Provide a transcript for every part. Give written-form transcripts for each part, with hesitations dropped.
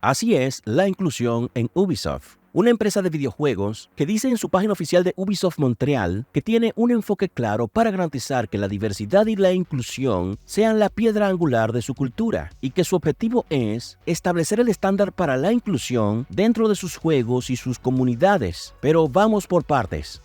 Así es la inclusión en Ubisoft, una empresa de videojuegos que dice en su página oficial de Ubisoft Montreal que tiene un enfoque claro para garantizar que la diversidad y la inclusión sean la piedra angular de su cultura y que su objetivo es establecer el estándar para la inclusión dentro de sus juegos y sus comunidades. Pero vamos por partes.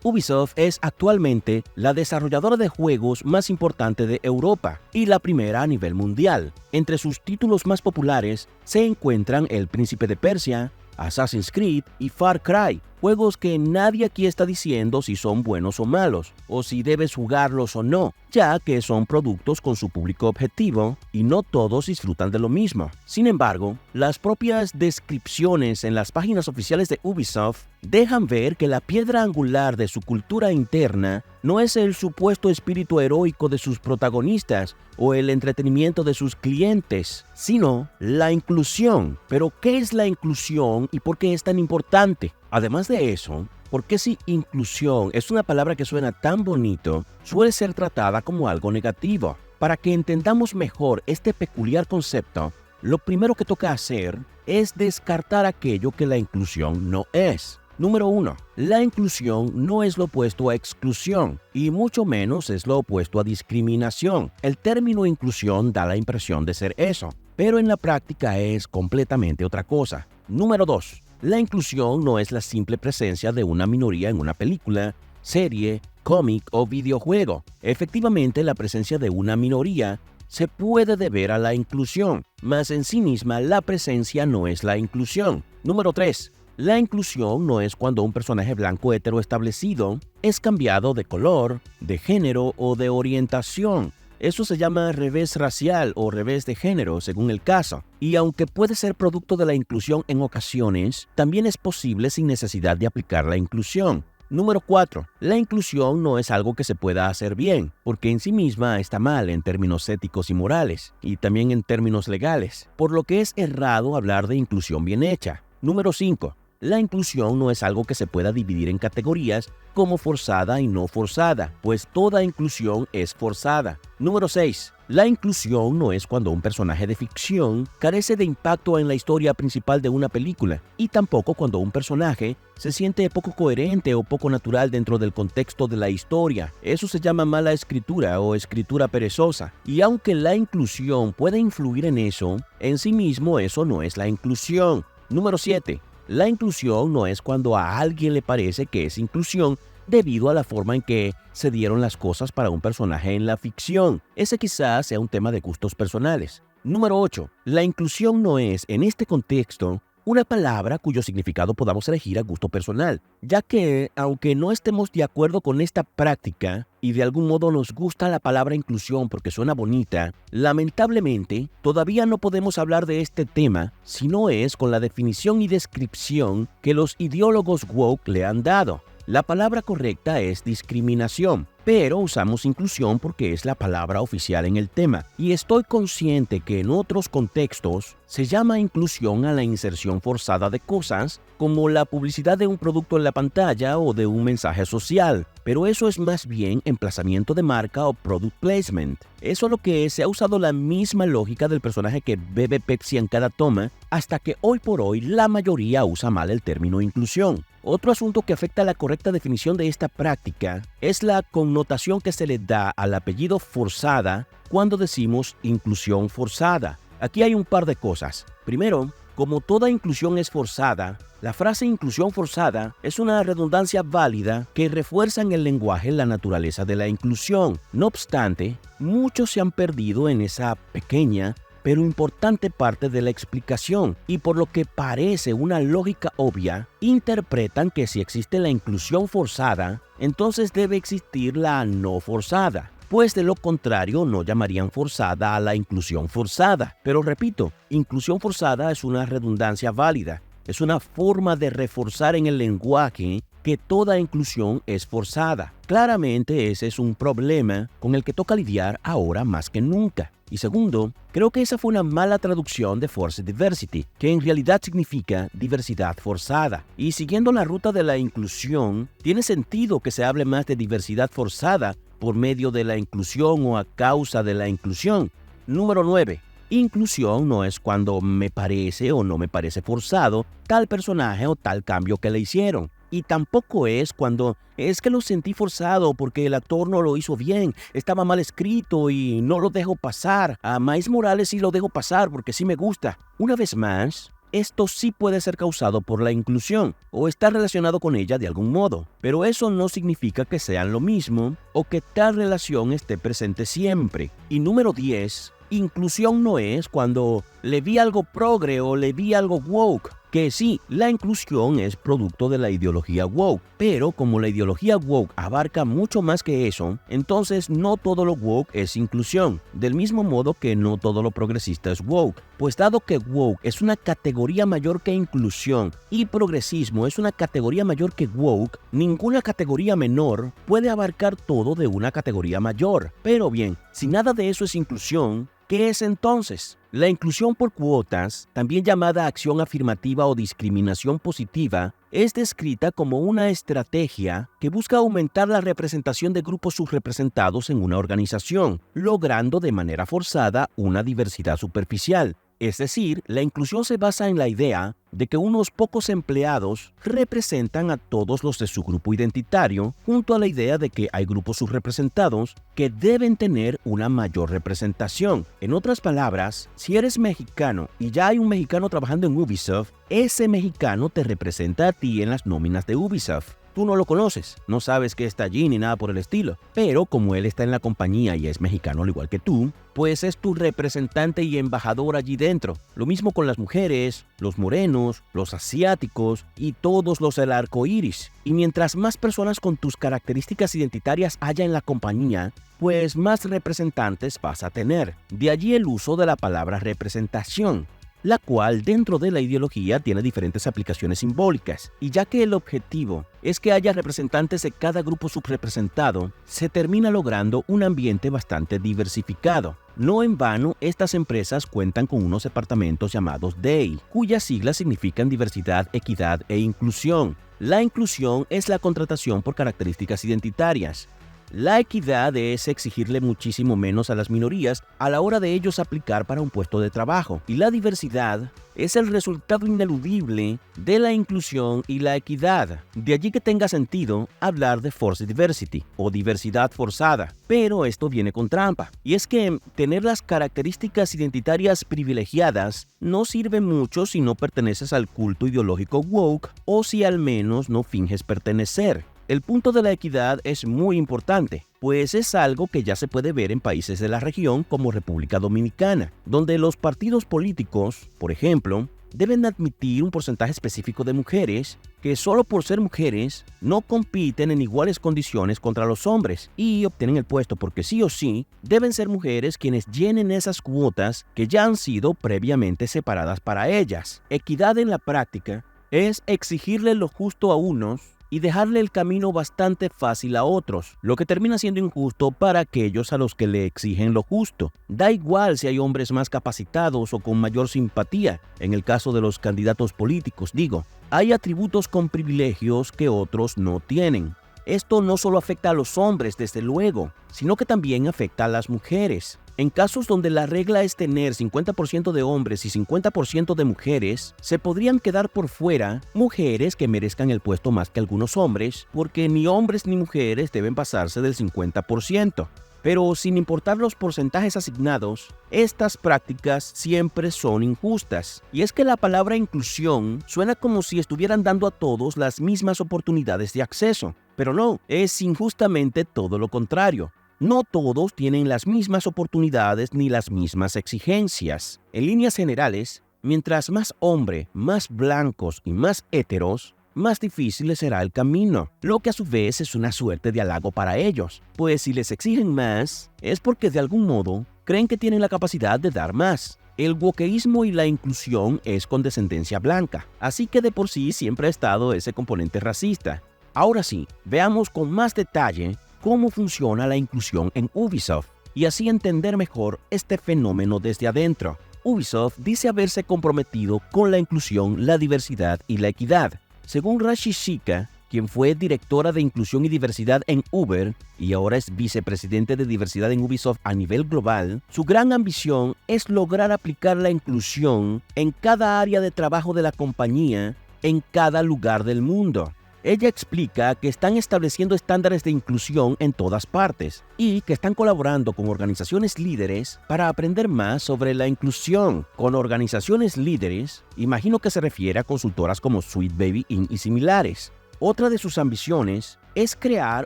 Ubisoft es actualmente la desarrolladora de juegos más importante de Europa y la primera a nivel mundial. Entre sus títulos más populares se encuentran El Príncipe de Persia, Assassin's Creed y Far Cry, juegos que nadie aquí está diciendo si son buenos o malos, o si debes jugarlos o no, ya que son productos con su público objetivo y no todos disfrutan de lo mismo. Sin embargo, las propias descripciones en las páginas oficiales de Ubisoft dejan ver que la piedra angular de su cultura interna no es el supuesto espíritu heroico de sus protagonistas o el entretenimiento de sus clientes, sino la inclusión. Pero, ¿qué es la inclusión y por qué es tan importante? Además de eso, ¿por qué si inclusión es una palabra que suena tan bonito, suele ser tratada como algo negativo? Para que entendamos mejor este peculiar concepto, lo primero que toca hacer es descartar aquello que la inclusión no es. Número 1. La inclusión no es lo opuesto a exclusión y mucho menos es lo opuesto a discriminación. El término inclusión da la impresión de ser eso, pero en la práctica es completamente otra cosa. Número 2. La inclusión no es la simple presencia de una minoría en una película, serie, cómic o videojuego. Efectivamente, la presencia de una minoría se puede deber a la inclusión, mas en sí misma la presencia no es la inclusión. Número 3. La inclusión no es cuando un personaje blanco heteroestablecido es cambiado de color, de género o de orientación. Eso se llama revés racial o revés de género, según el caso. Y aunque puede ser producto de la inclusión en ocasiones, también es posible sin necesidad de aplicar la inclusión. Número 4. La inclusión no es algo que se pueda hacer bien, porque en sí misma está mal en términos éticos y morales, y también en términos legales, por lo que es errado hablar de inclusión bien hecha. Número 5. La inclusión no es algo que se pueda dividir en categorías como forzada y no forzada, pues toda inclusión es forzada. Número 6. La inclusión no es cuando un personaje de ficción carece de impacto en la historia principal de una película, y tampoco cuando un personaje se siente poco coherente o poco natural dentro del contexto de la historia. Eso se llama mala escritura o escritura perezosa. Y aunque la inclusión puede influir en eso, en sí mismo eso no es la inclusión. Número 7. La inclusión no es cuando a alguien le parece que es inclusión debido a la forma en que se dieron las cosas para un personaje en la ficción. Ese quizás sea un tema de gustos personales. Número 8. La inclusión no es, en este contexto, una palabra cuyo significado podamos elegir a gusto personal, ya que, aunque no estemos de acuerdo con esta práctica y de algún modo nos gusta la palabra inclusión porque suena bonita, lamentablemente todavía no podemos hablar de este tema si no es con la definición y descripción que los ideólogos woke le han dado. La palabra correcta es discriminación, pero usamos inclusión porque es la palabra oficial en el tema. Y estoy consciente que en otros contextos se llama inclusión a la inserción forzada de cosas, como la publicidad de un producto en la pantalla o de un mensaje social. Pero eso es más bien emplazamiento de marca o product placement. Eso es lo que se ha usado la misma lógica del personaje que bebe Pepsi en cada toma, hasta que hoy por hoy la mayoría usa mal el término inclusión. Otro asunto que afecta a la correcta definición de esta práctica es la connotación que se le da al apellido forzada cuando decimos inclusión forzada. Aquí hay un par de cosas. Primero, como toda inclusión es forzada, la frase inclusión forzada es una redundancia válida que refuerza en el lenguaje la naturaleza de la inclusión. No obstante, muchos se han perdido en esa pequeña pero importante parte de la explicación, y por lo que parece una lógica obvia, interpretan que si existe la inclusión forzada, entonces debe existir la no forzada, pues de lo contrario no llamarían forzada a la inclusión forzada. Pero repito, inclusión forzada es una redundancia válida, es una forma de reforzar en el lenguaje que toda inclusión es forzada. Claramente ese es un problema con el que toca lidiar ahora más que nunca. Y segundo, creo que esa fue una mala traducción de Forced Diversity, que en realidad significa diversidad forzada. Y siguiendo la ruta de la inclusión, tiene sentido que se hable más de diversidad forzada por medio de la inclusión o a causa de la inclusión. Número 9. Inclusión no es cuando me parece o no me parece forzado tal personaje o tal cambio que le hicieron. Y tampoco es cuando es que lo sentí forzado porque el actor no lo hizo bien, estaba mal escrito y no lo dejo pasar. A Miles Morales sí lo dejo pasar porque sí me gusta. Una vez más, esto sí puede ser causado por la inclusión o está relacionado con ella de algún modo, pero eso no significa que sean lo mismo o que tal relación esté presente siempre. Y número 10, inclusión no es cuando le vi algo progre o le vi algo woke. Que sí, la inclusión es producto de la ideología woke, pero como la ideología woke abarca mucho más que eso, entonces no todo lo woke es inclusión, del mismo modo que no todo lo progresista es woke. Pues dado que woke es una categoría mayor que inclusión y progresismo es una categoría mayor que woke, ninguna categoría menor puede abarcar todo de una categoría mayor. Pero bien, si nada de eso es inclusión, ¿qué es entonces? La inclusión por cuotas, también llamada acción afirmativa o discriminación positiva, es descrita como una estrategia que busca aumentar la representación de grupos subrepresentados en una organización, logrando de manera forzada una diversidad superficial. Es decir, la inclusión se basa en la idea de que unos pocos empleados representan a todos los de su grupo identitario, junto a la idea de que hay grupos subrepresentados que deben tener una mayor representación. En otras palabras, si eres mexicano y ya hay un mexicano trabajando en Ubisoft, ese mexicano te representa a ti en las nóminas de Ubisoft. Tú no lo conoces, no sabes que está allí ni nada por el estilo, pero como él está en la compañía y es mexicano al igual que tú, pues es tu representante y embajador allí dentro. Lo mismo con las mujeres, los morenos, los asiáticos y todos los del arco iris. Y mientras más personas con tus características identitarias haya en la compañía, pues más representantes vas a tener. De allí el uso de la palabra representación, la cual dentro de la ideología tiene diferentes aplicaciones simbólicas, y ya que el objetivo es que haya representantes de cada grupo subrepresentado, se termina logrando un ambiente bastante diversificado. No en vano, estas empresas cuentan con unos departamentos llamados DEI, cuyas siglas significan diversidad, equidad e inclusión. La inclusión es la contratación por características identitarias. La equidad es exigirle muchísimo menos a las minorías a la hora de ellos aplicar para un puesto de trabajo. Y la diversidad es el resultado ineludible de la inclusión y la equidad. De allí que tenga sentido hablar de forced diversity o diversidad forzada. Pero esto viene con trampa. Y es que tener las características identitarias privilegiadas no sirve mucho si no perteneces al culto ideológico woke o si al menos no finges pertenecer. El punto de la equidad es muy importante, pues es algo que ya se puede ver en países de la región como República Dominicana, donde los partidos políticos, por ejemplo, deben admitir un porcentaje específico de mujeres que solo por ser mujeres no compiten en iguales condiciones contra los hombres y obtienen el puesto porque sí o sí deben ser mujeres quienes llenen esas cuotas que ya han sido previamente separadas para ellas. Equidad en la práctica es exigirle lo justo a unos y dejarle el camino bastante fácil a otros, lo que termina siendo injusto para aquellos a los que le exigen lo justo. Da igual si hay hombres más capacitados o con mayor simpatía, en el caso de los candidatos políticos, digo. Hay atributos con privilegios que otros no tienen. Esto no solo afecta a los hombres, desde luego, sino que también afecta a las mujeres. En casos donde la regla es tener 50% de hombres y 50% de mujeres, se podrían quedar por fuera mujeres que merezcan el puesto más que algunos hombres, porque ni hombres ni mujeres deben pasarse del 50%. Pero sin importar los porcentajes asignados, estas prácticas siempre son injustas. Y es que la palabra inclusión suena como si estuvieran dando a todos las mismas oportunidades de acceso. Pero no, es injustamente todo lo contrario. No todos tienen las mismas oportunidades ni las mismas exigencias. En líneas generales, mientras más hombre, más blancos y más héteros, más difícil será el camino, lo que a su vez es una suerte de halago para ellos, pues si les exigen más, es porque de algún modo creen que tienen la capacidad de dar más. El wokeísmo y la inclusión es con descendencia blanca, así que de por sí siempre ha estado ese componente racista. Ahora sí, veamos con más detalle cómo funciona la inclusión en Ubisoft y así entender mejor este fenómeno desde adentro. Ubisoft dice haberse comprometido con la inclusión, la diversidad y la equidad. Según Rashi Shika, quien fue directora de Inclusión y Diversidad en Uber y ahora es vicepresidente de Diversidad en Ubisoft a nivel global, su gran ambición es lograr aplicar la inclusión en cada área de trabajo de la compañía, en cada lugar del mundo. Ella explica que están estableciendo estándares de inclusión en todas partes y que están colaborando con organizaciones líderes para aprender más sobre la inclusión. Con organizaciones líderes, imagino que se refiere a consultoras como Sweet Baby Inc. y similares. Otra de sus ambiciones es crear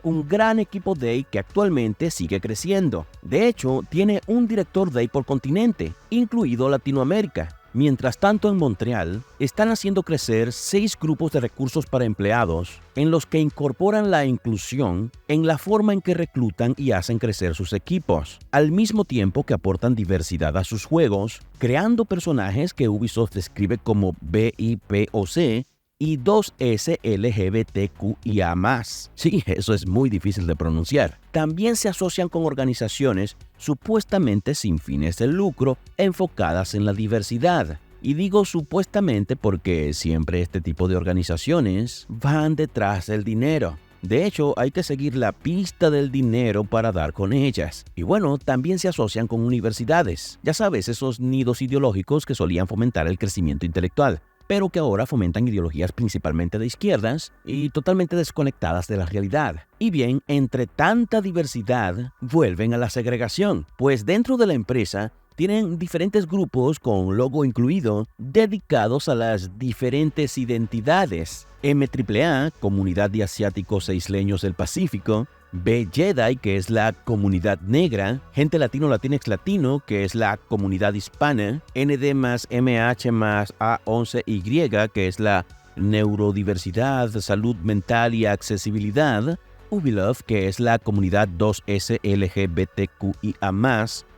un gran equipo DEI que actualmente sigue creciendo. De hecho, tiene un director DEI por continente, incluido Latinoamérica. Mientras tanto, en Montreal, están haciendo crecer 6 grupos de recursos para empleados en los que incorporan la inclusión en la forma en que reclutan y hacen crecer sus equipos, al mismo tiempo que aportan diversidad a sus juegos, creando personajes que Ubisoft describe como BIPOC y 2S LGBTQIA+. Sí, eso es muy difícil de pronunciar. También se asocian con organizaciones supuestamente sin fines de lucro enfocadas en la diversidad. Y digo supuestamente porque siempre este tipo de organizaciones van detrás del dinero. De hecho, hay que seguir la pista del dinero para dar con ellas. Y bueno, también se asocian con universidades. Ya sabes, esos nidos ideológicos que solían fomentar el crecimiento intelectual, pero que ahora fomentan ideologías principalmente de izquierdas y totalmente desconectadas de la realidad. Y bien, entre tanta diversidad, vuelven a la segregación, pues dentro de la empresa tienen diferentes grupos con logo incluido dedicados a las diferentes identidades. MAAA, Comunidad de Asiáticos e Isleños del Pacífico; B Jedi, que es la comunidad negra; Gente Latino Latinx Latino, que es la comunidad hispana; ND más MH más A11Y, que es la neurodiversidad, salud mental y accesibilidad; Ubilove, que es la comunidad 2S LGBTQIA+,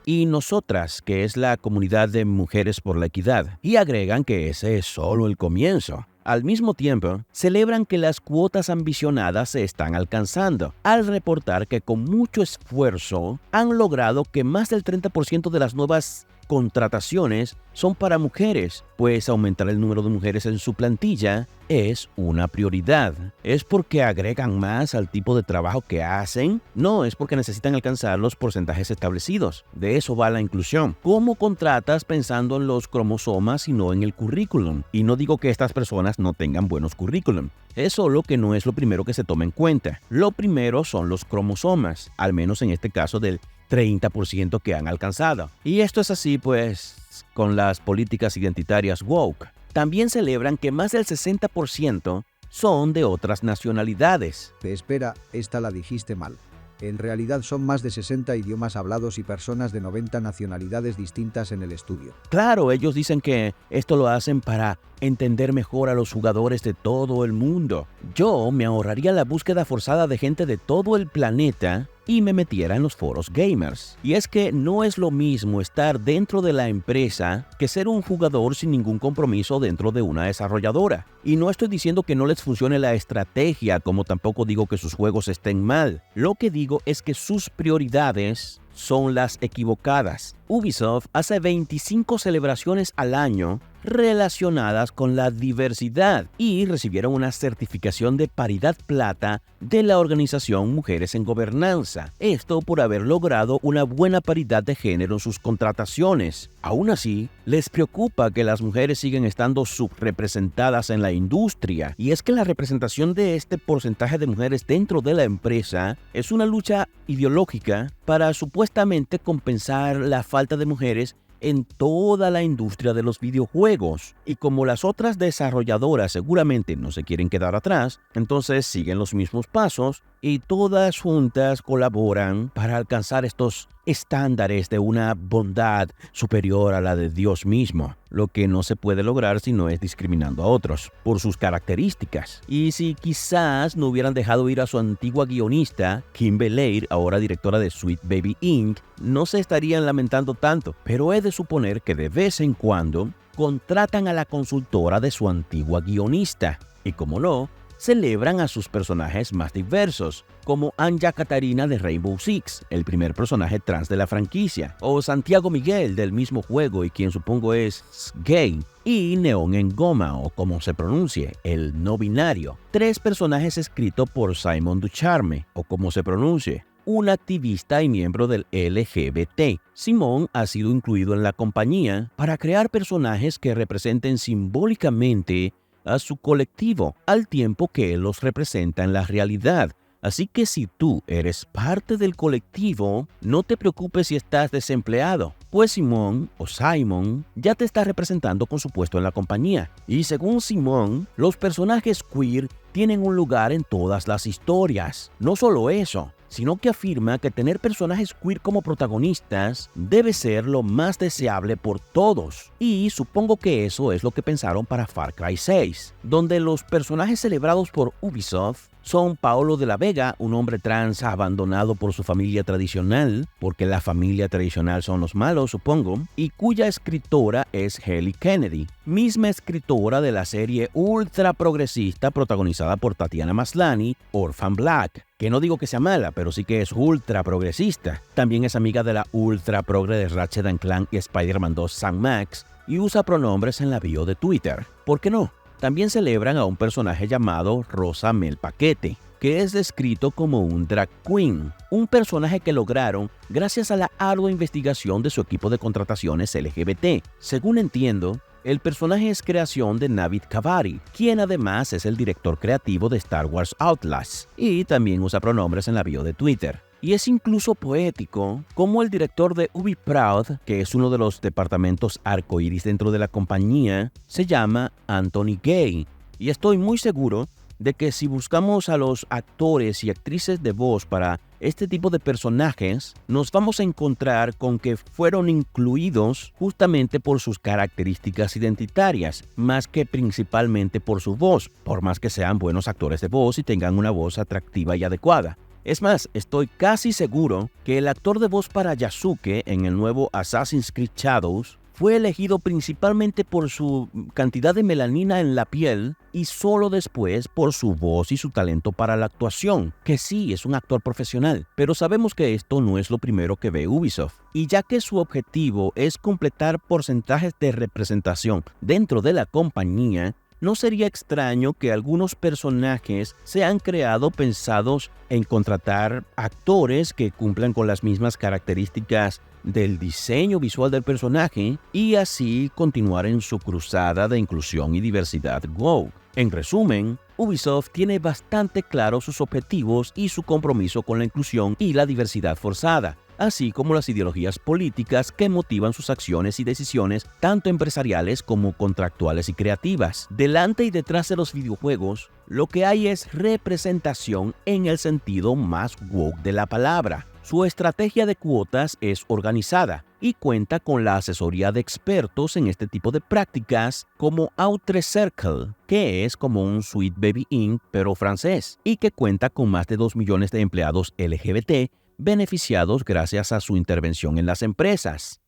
y Nosotras, que es la comunidad de mujeres por la equidad. Y agregan que ese es solo el comienzo. Al mismo tiempo, celebran que las cuotas ambicionadas se están alcanzando, al reportar que con mucho esfuerzo han logrado que más del 30% de las nuevas contrataciones son para mujeres, pues aumentar el número de mujeres en su plantilla es una prioridad. ¿Es porque agregan más al tipo de trabajo que hacen? No, es porque necesitan alcanzar los porcentajes establecidos. De eso va la inclusión. ¿Cómo contratas pensando en los cromosomas y no en el currículum? Y no digo que estas personas no tengan buenos currículum. Es solo que no es lo primero que se toma en cuenta. Lo primero son los cromosomas, al menos en este caso del 30% que han alcanzado. Y esto es así, pues, con las políticas identitarias woke. También celebran que más del 60% son de otras nacionalidades. Espera, esta la dijiste mal. En realidad son más de 60 idiomas hablados y personas de 90 nacionalidades distintas en el estudio. Claro, ellos dicen que esto lo hacen para entender mejor a los jugadores de todo el mundo. Yo me ahorraría la búsqueda forzada de gente de todo el planeta y me metiera en los foros gamers. Y es que no es lo mismo estar dentro de la empresa que ser un jugador sin ningún compromiso dentro de una desarrolladora. Y no estoy diciendo que no les funcione la estrategia, como tampoco digo que sus juegos estén mal. Lo que digo es que sus prioridades son las equivocadas. Ubisoft hace 25 celebraciones al año relacionadas con la diversidad y recibieron una certificación de paridad plata de la organización Mujeres en Gobernanza. Esto por haber logrado una buena paridad de género en sus contrataciones. Aún así, les preocupa que las mujeres siguen estando subrepresentadas en la industria. Y es que la representación de este porcentaje de mujeres dentro de la empresa es una lucha ideológica para supuestamente compensar la falta de mujeres en toda la industria de los videojuegos. Y como las otras desarrolladoras seguramente no se quieren quedar atrás, entonces siguen los mismos pasos y todas juntas colaboran para alcanzar estos estándares de una bondad superior a la de Dios mismo, lo que no se puede lograr si no es discriminando a otros por sus características. Y si quizás no hubieran dejado ir a su antigua guionista, Kim Belair, ahora directora de Sweet Baby Inc., no se estarían lamentando tanto, pero he de suponer que de vez en cuando contratan a la consultora de su antigua guionista. Y como no, celebran a sus personajes más diversos, como Anya Katarina de Rainbow Six, el primer personaje trans de la franquicia, o Santiago Miguel del mismo juego y quien supongo es gay. y Neón en Goma, o como se pronuncie, el no binario. 3 personajes escritos por Simon Ducharme, o como se pronuncie, un activista y miembro del LGBT. Simon ha sido incluido en la compañía para crear personajes que representen simbólicamente a su colectivo, al tiempo que él los representa en la realidad. Así que si tú eres parte del colectivo, no te preocupes si estás desempleado, pues Simon o Simon ya te está representando con su puesto en la compañía. Y según Simon, los personajes queer tienen un lugar en todas las historias. No solo eso, sino que afirma que tener personajes queer como protagonistas debe ser lo más deseable por todos. Y supongo que eso es lo que pensaron para Far Cry 6, donde los personajes celebrados por Ubisoft son Paolo de la Vega, un hombre trans abandonado por su familia tradicional, porque la familia tradicional son los malos, supongo, y cuya escritora es Haley Kennedy, misma escritora de la serie ultra progresista protagonizada por Tatiana Maslany, Orphan Black, que no digo que sea mala, pero sí que es ultra progresista. También es amiga de la ultra progre de Ratchet & Clank y Spider-Man 2 Sam Max, y usa pronombres en la bio de Twitter. ¿Por qué no? También celebran a un personaje llamado Rosa Mel Paquete, que es descrito como un drag queen, un personaje que lograron gracias a la ardua investigación de su equipo de contrataciones LGBT. Según entiendo, el personaje es creación de Navid Kavari, quien además es el director creativo de Star Wars Outlaws, y también usa pronombres en la bio de Twitter. Y es incluso poético como el director de UbiProud, que es uno de los departamentos arcoíris dentro de la compañía, se llama Anthony Gay. Y estoy muy seguro de que si buscamos a los actores y actrices de voz para este tipo de personajes, nos vamos a encontrar con que fueron incluidos justamente por sus características identitarias, más que principalmente por su voz, por más que sean buenos actores de voz y tengan una voz atractiva y adecuada. Es más, estoy casi seguro que el actor de voz para Yasuke en el nuevo Assassin's Creed Shadows fue elegido principalmente por su cantidad de melanina en la piel y solo después por su voz y su talento para la actuación, que sí es un actor profesional. Pero sabemos que esto no es lo primero que ve Ubisoft, y ya que su objetivo es completar porcentajes de representación dentro de la compañía, no sería extraño que algunos personajes sean creados pensados en contratar actores que cumplan con las mismas características del diseño visual del personaje y así continuar en su cruzada de inclusión y diversidad woke. En resumen, Ubisoft tiene bastante claros sus objetivos y su compromiso con la inclusión y la diversidad forzada, así como las ideologías políticas que motivan sus acciones y decisiones, tanto empresariales como contractuales y creativas. Delante y detrás de los videojuegos, lo que hay es representación en el sentido más woke de la palabra. Su estrategia de cuotas es organizada y cuenta con la asesoría de expertos en este tipo de prácticas como Outre Circle, que es como un Sweet Baby Inc. pero francés, y que cuenta con más de 2 millones de empleados LGBT beneficiados gracias a su intervención en las empresas.